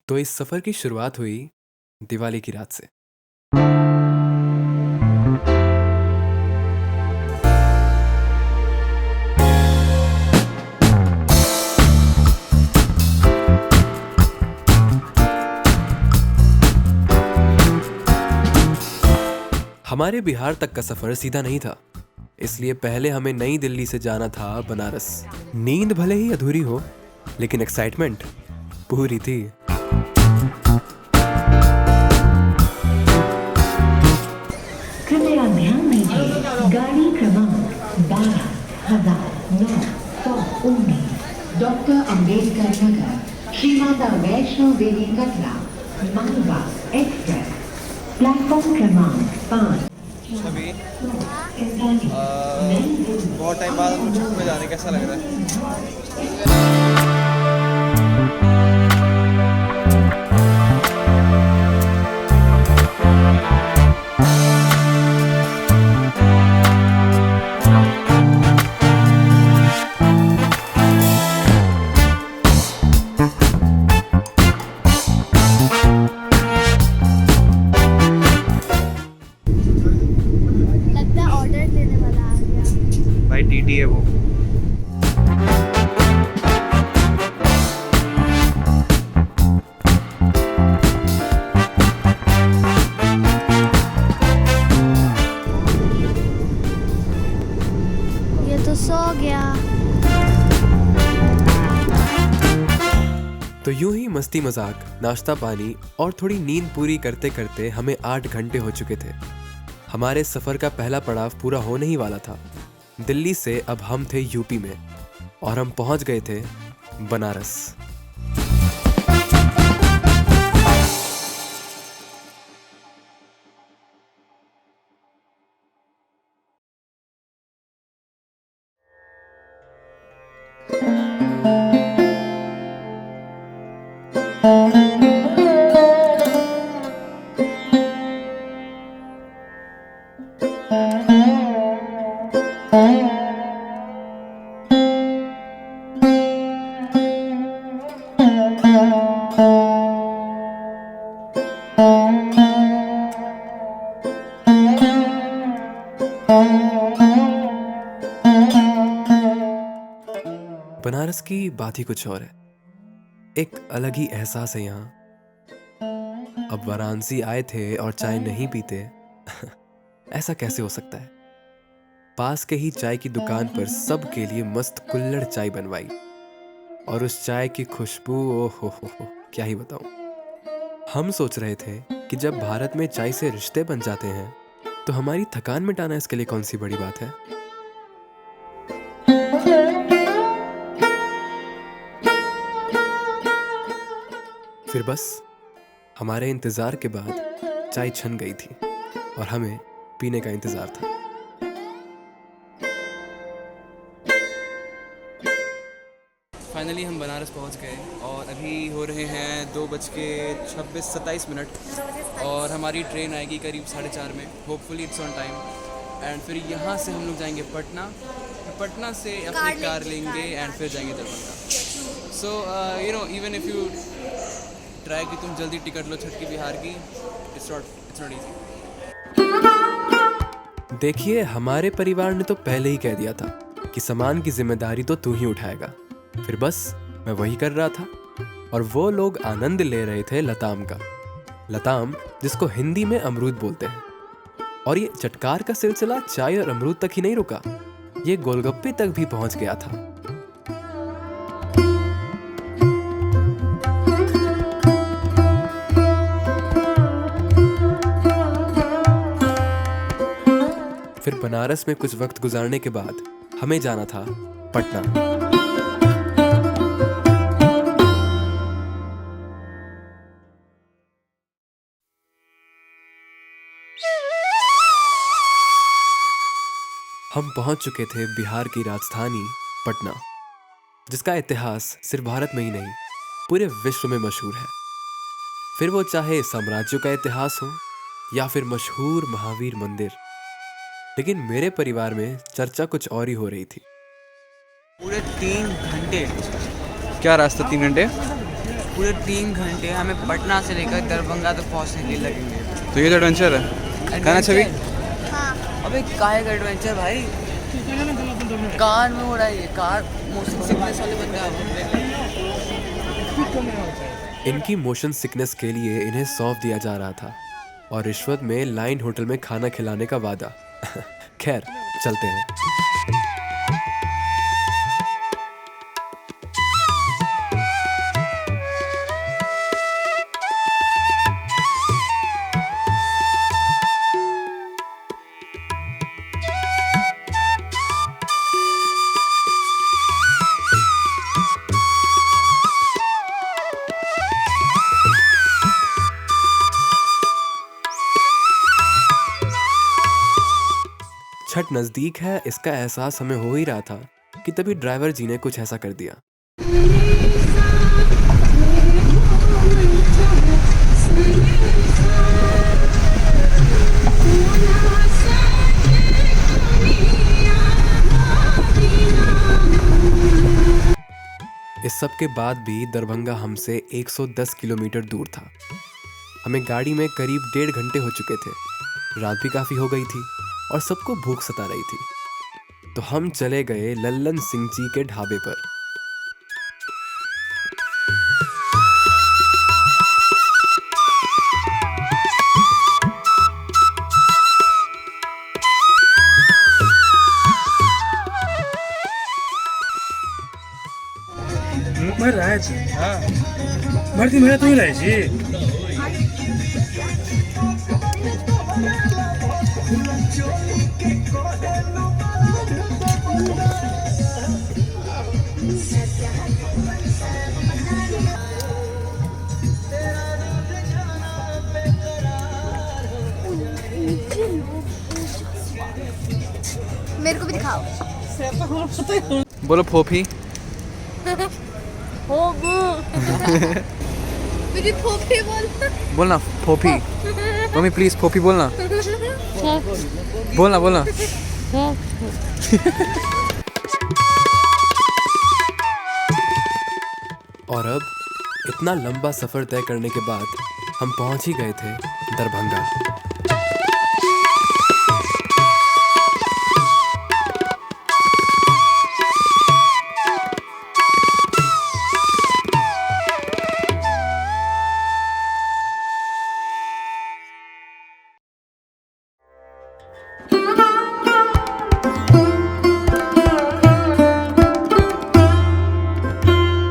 तो इस सफ़र की शुरुआत हुई दिवाली की रात से। हमारे बिहार तक का सफ़र सीधा नहीं था, इसलिए पहले हमें नई दिल्ली से जाना था बनारस। नींद भले ही अधूरी हो, लेकिन एक्साइटमेंट पूरी थी। कृपया ध्यान दीजिए, गाड़ी क्रमांक 12,919 doctor Ambedkar Nagar, Shri Mata Vaishno Devi Katra, Malwa express, platform क्रमांक 5। अभी बहुत टाइम बाद हम ट्रिप पे जाने कैसा लग रहा है? लगता है ऑर्डर देने वाला आ गया। भाई टीटी है वो। ये तो सो गया। तो यूं ही मस्ती मजाक, नाश्ता पानी और थोड़ी नींद पूरी करते करते हमें 8 घंटे हो चुके थे। हमारे सफ़र का पहला पड़ाव पूरा होने ही वाला था। दिल्ली से अब हम थे यूपी में और हम पहुंच गए थे बनारस। बनारस की बात ही कुछ और है। एक अलग ही एहसास है यहाँ। अब वाराणसी आए थे और चाय नहीं पीते ऐसा कैसे हो सकता है? पास के ही चाय की दुकान पर सबके लिए मस्त कुल्हड़ चाय बनवाई और उस चाय की खुशबू, ओ हो, क्या ही बताऊं। हम सोच रहे थे कि जब भारत में चाय से रिश्ते बन जाते हैं तो हमारी थकान मिटाना इसके लिए कौन सी बड़ी बात है। फिर बस हमारे इंतजार के बाद चाय छन गई थी और हमें पीने का इंतजार था। फाइनली हम बनारस पहुंच गए और अभी हो रहे हैं 2:26-27 और हमारी ट्रेन आएगी करीब 4:30 में। Hopefully it's on time. And फिर यहाँ से हम लोग जाएंगे पटना। पटना से अपनी कार लेंगे एंड फिर जाएंगे Darbhanga. So you know, even if you try कि तुम जल्दी टिकट लो छठ की बिहार की, इट्स नॉट ईजी। देखिए, हमारे परिवार ने तो पहले ही कह दिया था कि सामान की जिम्मेदारी तो तू ही उठाएगा। फिर बस मैं वही कर रहा था और वो लोग आनंद ले रहे थे लताम का। लताम जिसको हिंदी में अमरूद बोलते हैं। और ये चटकार का सिलसिला चाय और अमरूद तक ही नहीं रुका, ये गोलगप्पे तक भी पहुंच गया था। फिर बनारस में कुछ वक्त गुजारने के बाद हमें जाना था पटना। हम पहुंच चुके थे बिहार की राजधानी पटना, जिसका इतिहास सिर्फ भारत में ही नहीं पूरे विश्व में मशहूर है। फिर वो चाहे साम्राज्यों का इतिहास हो या फिर मशहूर महावीर मंदिर। लेकिन मेरे परिवार में चर्चा कुछ और ही हो रही थी। पूरे 3 घंटे। क्या रास्ता 3 घंटे? पूरे 3 घंटे हमें पटना से लेकर दरभंगा तक पहुंचने के लिए लगेंगे। तो ये तो एडवेंचर है। कहना छवि? हाँ अबे काहे का एडवेंचर भाई, कार में हो रहा है ये, कार मोशन सिकनेस वाले बंदे आ गए। इनकी मोशन सिकनेस के लिए इन्हें सौंप दिया जा रहा था और रिश्वत में लाइन होटल में खाना खिलाने का वादा। खैर चलते हैं। छठ नजदीक है इसका एहसास हमें हो ही रहा था कि तभी ड्राइवर जी ने कुछ ऐसा कर दिया। इस सब के बाद भी दरभंगा हमसे 110 किलोमीटर दूर था। हमें गाड़ी में करीब 1.5 घंटे हो चुके थे। रात भी काफ़ी हो गई थी और सबको भूख सता रही थी, तो हम चले गए लल्लन सिंह जी के ढाबे पर। मग राहायची भरती महिन्यात तुम्ही राहायची मेरे को भी दिखाओ। बोलो फोफी। हो वो मेरी फोफी बोल। बोलना फोफी। मम्मी प्लीज फोफी बोलना। बोलना बोलना। और अब इतना लंबा सफर तय करने के बाद हम पहुंच ही गए थे दरभंगा।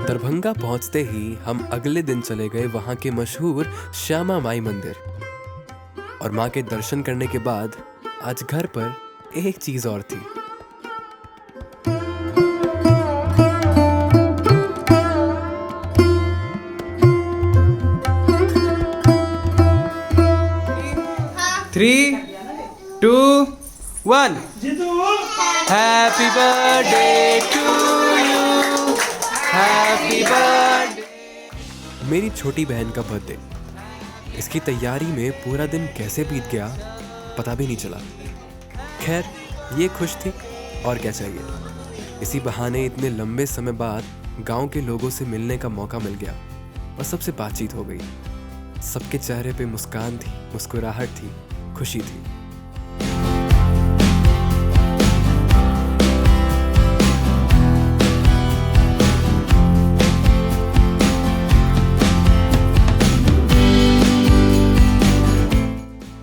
दरभंगा पहुंचते ही हम अगले दिन चले गए वहां के मशहूर श्यामा माई मंदिर। और मां के दर्शन करने के बाद आज घर पर एक चीज और थी। Three two one. Happy birthday to you, happy birthday. मेरी छोटी बहन का बर्थडे। इसकी तैयारी में पूरा दिन कैसे बीत गया पता भी नहीं चला। खैर ये खुश थी और क्या चाहिए। इसी बहाने इतने लंबे समय बाद गांव के लोगों से मिलने का मौका मिल गया और सबसे बातचीत हो गई। सबके चेहरे पे मुस्कान थी, मुस्कुराहट थी, खुशी थी।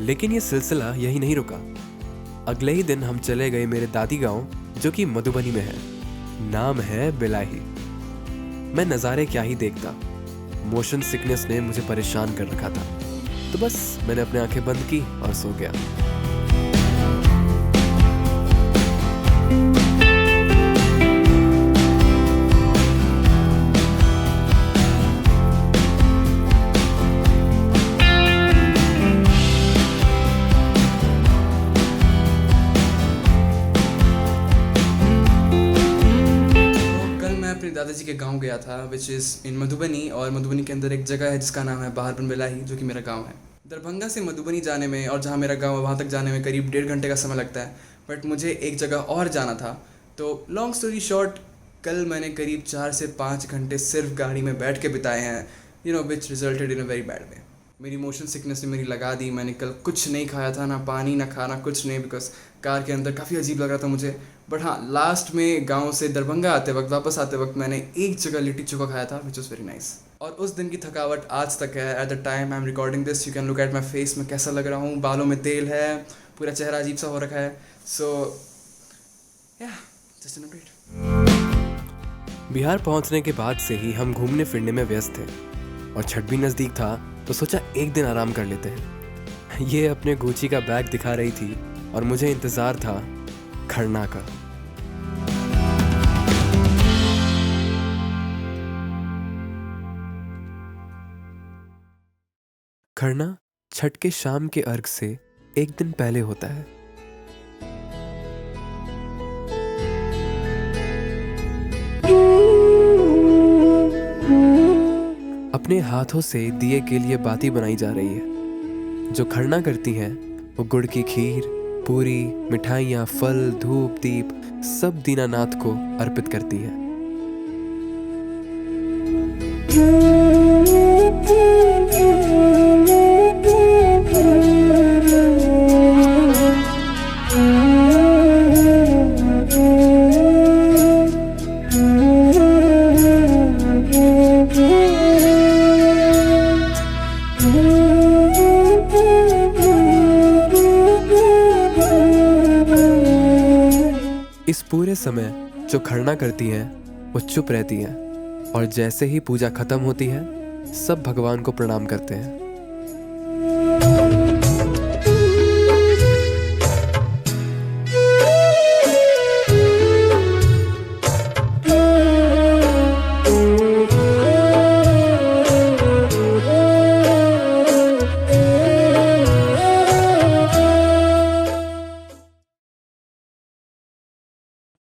लेकिन ये सिलसिला यही नहीं रुका। अगले ही दिन हम चले गए मेरे दादी गांव, जो कि मधुबनी में है। नाम है बिलाही। मैं नज़ारे क्या ही देखता। मोशन सिकनेस ने मुझे परेशान कर रखा था, तो बस मैंने अपनी आंखें बंद की और सो गया। दादाजी के गांव गया था विच इज़ इन मधुबनी, और मधुबनी के अंदर एक जगह है जिसका नाम है बाहरपुर बिलाही, जो कि मेरा गांव है। दरभंगा से मधुबनी जाने में और जहां मेरा गांव है वहां तक जाने में करीब 1.5 घंटे का समय लगता है, बट मुझे एक जगह और जाना था। तो लॉन्ग स्टोरी शॉर्ट, कल मैंने करीब 4 से 5 घंटे सिर्फ गाड़ी में बैठ के बिताए हैं विच resulted in a very bad way. मेरी मोशन सिकनेस ने मेरी लगा दी। मैंने कल कुछ नहीं खाया था, ना पानी ना खाना, कुछ नहीं, बिकॉज कार के अंदर काफ़ी अजीब लग रहा था मुझे। बट हाँ, लास्ट में गांव से दरभंगा आते वक्त, वापस आते वक्त मैंने एक जगह लिट्टी चोखा खाया था, विच वॉज वेरी नाइस। और उस दिन की थकावट आज तक है। At the time I am recording this you can look at my face, में कैसा लग रहा हूँ, बालों में तेल है, पूरा चेहरा अजीब सा हो रखा है। सो या जस्ट एन अपडेट। बिहार पहुंचने के बाद से ही हम घूमने फिरने में व्यस्त थे और छठ भी नज़दीक था, तो सोचा एक दिन आराम कर लेते हैं। ये अपने गुची का बैग दिखा रही थी और मुझे इंतज़ार था खरना का। खरना छठ के शाम के अर्घ से एक दिन पहले होता है। अपने हाथों से दिए के लिए बाती बनाई जा रही है। जो खरना करती हैं वो गुड़ की खीर, पूरी, मिठाइयाँ, फल, धूप, दीप सब दीनानाथ को अर्पित करती हैं। इस पूरे समय जो खरना करती हैं वो चुप रहती हैं और जैसे ही पूजा खत्म होती है सब भगवान को प्रणाम करते हैं।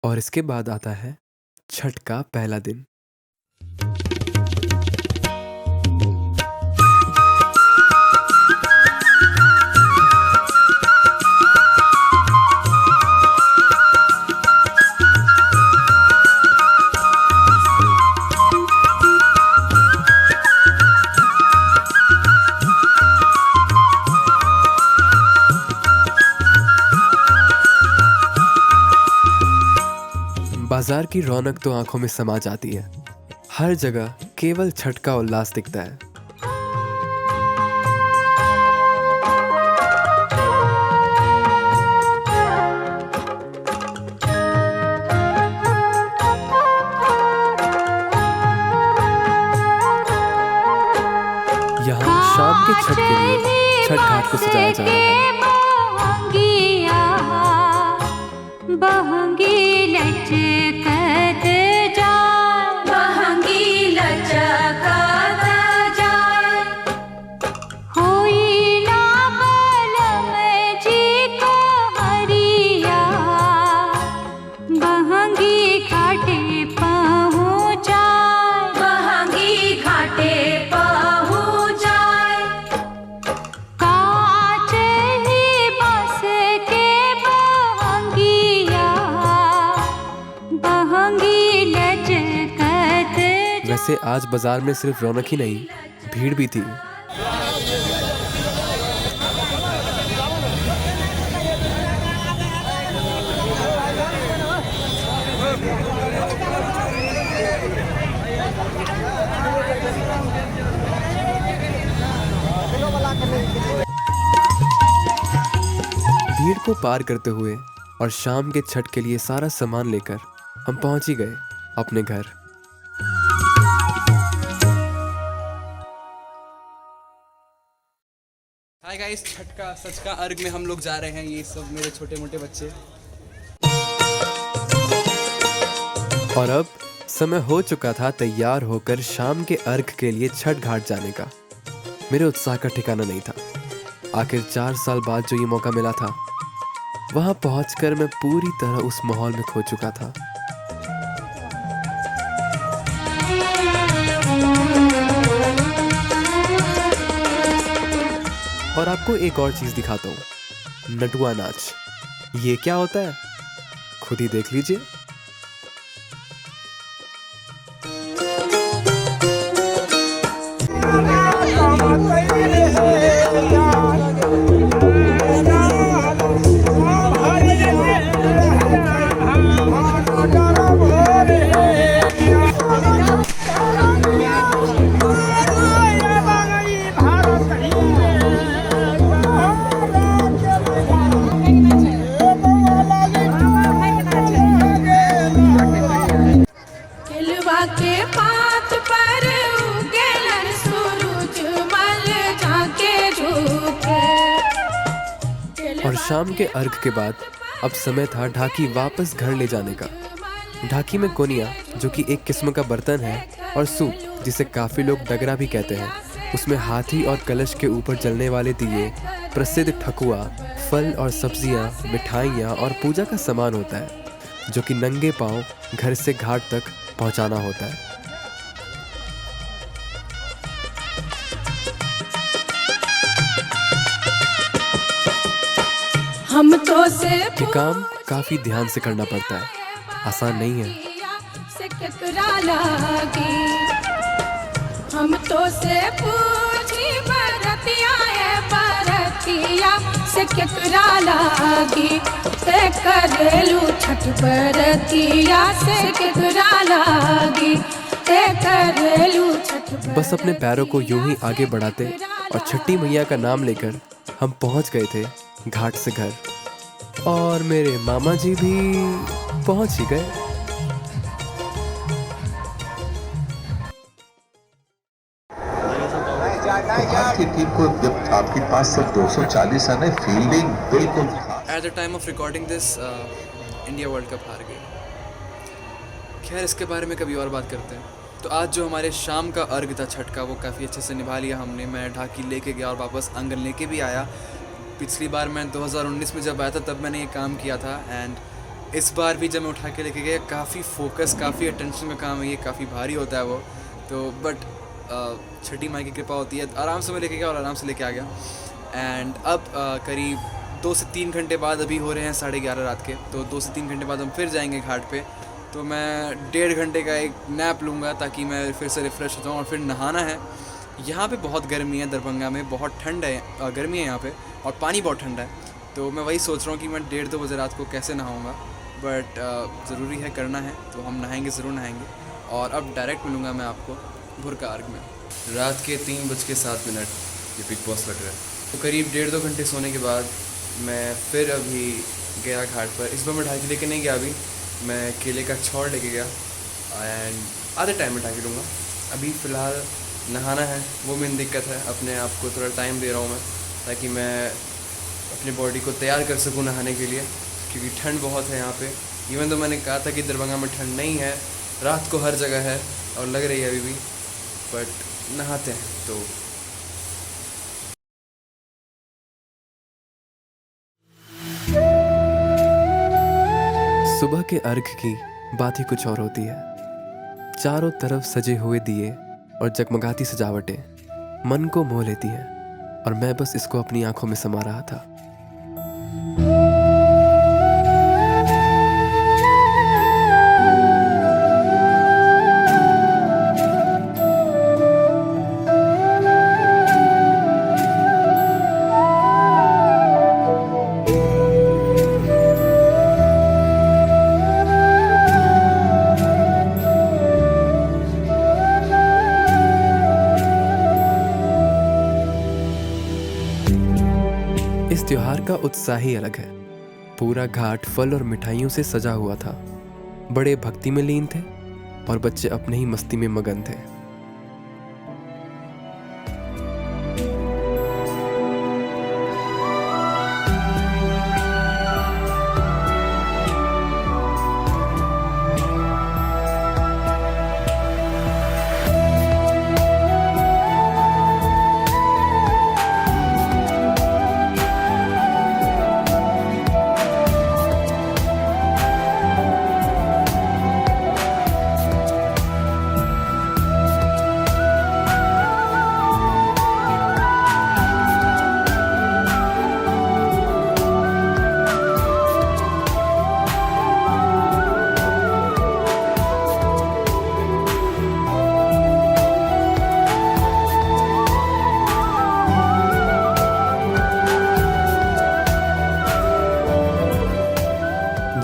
और इसके बाद आता है छठ का पहला दिन। बाजार की रौनक तो आंखों में समा जाती है। हर जगह केवल छठ का उल्लास दिखता है। यहाँ शाम के छठ के लिए छठ घाट को सजाया जा रहा है। बहंगी लचकत जाए, बहंगी लचकत जाए, होई ना बलम जी को हरिया, बहंगी घाटे पहुँचाए, बहंगी घाटे पहुँचाए, कांच ही बस के वैसे आज बाजार में सिर्फ रौनक ही नहीं, भीड़ भी थी। भीड़ को पार करते हुए और शाम के छठ के लिए सारा सामान लेकर हम पहुंच ही गए अपने घर। हाय गाइस, छठ का सच का अर्घ में हम लोग जा रहे हैं। ये सब मेरे छोटे मोटे बच्चे। और अब समय हो चुका था तैयार होकर शाम के अर्घ के लिए छठ घाट जाने का। मेरे उत्साह का ठिकाना नहीं था। आखिर 4 साल बाद जो ये मौका मिला था, वहां पहुंचकर मैं पूरी तरह उस माहौल में खो चुका था। और आपको एक और चीज दिखाता हूँ, नटुआ नाच। ये क्या होता है खुद ही देख लीजिए। शाम के अर्घ के बाद अब समय था ढाकी वापस घर ले जाने का। ढाकी में कोनिया, जो कि एक किस्म का बर्तन है, और सूप, जिसे काफ़ी लोग डगरा भी कहते हैं, उसमें हाथी और कलश के ऊपर जलने वाले दिए, प्रसिद्ध ठकुआ, फल और सब्जियां, मिठाइयाँ और पूजा का सामान होता है, जो कि नंगे पांव घर से घाट तक पहुंचाना होता है। हम तो से ये काम काफी ध्यान से करना पड़ता है, आसान नहीं है। से केकरा लागी हम तो से पूछी बरतिया है बरतिया से केकरा लागी ते करेलू छठ बरतिया से केकरा लागी ते करेलू छठ। बस अपने पैरों को यूं ही आगे बढ़ाते और छठी मैया का नाम लेकर हम पहुंच गए थे घाट से घर, और मेरे मामा जी भी पहुंच ही गए। आपकी टीम को जब आपके पास सिर्फ 240 रन है, फील्डिंग बिल्कुल। At the time of recording this India world cup हार गई। खैर, इसके बारे में कभी और बात करते हैं। तो आज जो हमारे शाम का अर्घ था छठ का, वो काफ़ी अच्छे से निभा लिया हमने। मैं ढाकी लेके गया और वापस आंगन लेके भी आया। पिछली बार मैं 2019 में जब आया था तब मैंने ये काम किया था, एंड इस बार भी जब मैं उठा के लेके गया, काफ़ी फोकस, काफ़ी अटेंशन का काम है ये, काफ़ी भारी होता है वो तो। बट छठी माई की कृपा होती है, आराम से मैं लेके गया और आराम से लेके आ गया। एंड अब करीब 2 से 3 घंटे बाद, अभी हो रहे हैं 11:30 रात के, तो 2 से 3 घंटे बाद हम फिर जाएंगे घाट पे। तो मैं 1.5 घंटे का एक नैप लूँगा ताकि मैं फिर से रिफ़्रेश हो जाऊँ, और फिर नहाना है। यहाँ पे बहुत गर्मी है, दरभंगा में बहुत ठंड है, गर्मी है यहाँ पे, और पानी बहुत ठंडा है। तो मैं वही सोच रहा हूँ कि मैं 1:30-2 बजे रात को कैसे नहाऊँगा, बट ज़रूरी है, करना है, तो हम नहाएंगे, ज़रूर नहाएंगे। और अब डायरेक्ट मिलूँगा मैं आपको भोर का अर्घ में। रात के 3:07 ये बिग बॉस लग रहा है। तो करीब 1.5-2 घंटे सोने के बाद मैं फिर अभी गया घाट पर। इस बार मैं ढाकी लेके नहीं गया, अभी मैं केले का छौड़ लेके गया, एंड आधे टाइम में ढाकी लूँगा। अभी फ़िलहाल नहाना है, वो मेन दिक्कत है। अपने आप को थोड़ा टाइम दे रहा हूँ मैं, ताकि मैं अपनी बॉडी को तैयार कर सकूँ नहाने के लिए, क्योंकि ठंड बहुत है यहाँ पे। इवन तो मैंने कहा था कि दरभंगा में ठंड नहीं है, रात को हर जगह है और लग रही है अभी भी, बट नहाते हैं। तो सुबह के अर्घ की बात ही कुछ और होती है। चारों तरफ सजे हुए दिए और जगमगाती सजावटें मन को मोह लेती हैं, और मैं बस इसको अपनी आंखों में समा रहा था। इस त्योहार का उत्साह ही अलग है। पूरा घाट फल और मिठाइयों से सजा हुआ था। बड़े भक्ति में लीन थे और बच्चे अपने ही मस्ती में मगन थे।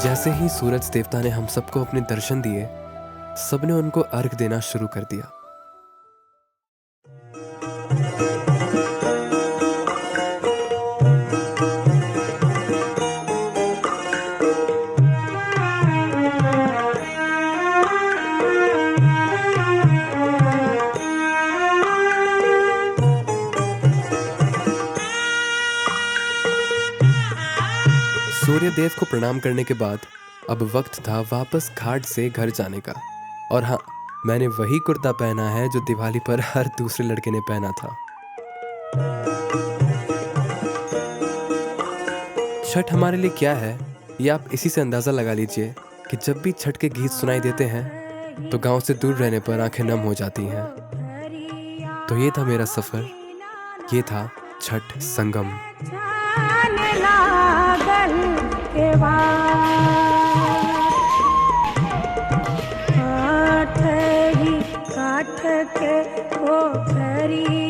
जैसे ही सूरज देवता ने हम सबको अपने दर्शन दिए, सबने उनको अर्घ देना शुरू कर दिया। सूर्य देव को प्रणाम करने के बाद अब वक्त था वापस घाट से घर जाने का। और हाँ, मैंने वही कुर्ता पहना है जो दिवाली पर हर दूसरे लड़के ने पहना था। छठ हमारे लिए क्या है, ये आप इसी से अंदाज़ा लगा लीजिए कि जब भी छठ के गीत सुनाई देते हैं तो गांव से दूर रहने पर आंखें नम हो जाती हैं। तो ये था मेरा सफ़र, ये था छठ संगम। काठ के पोखरिया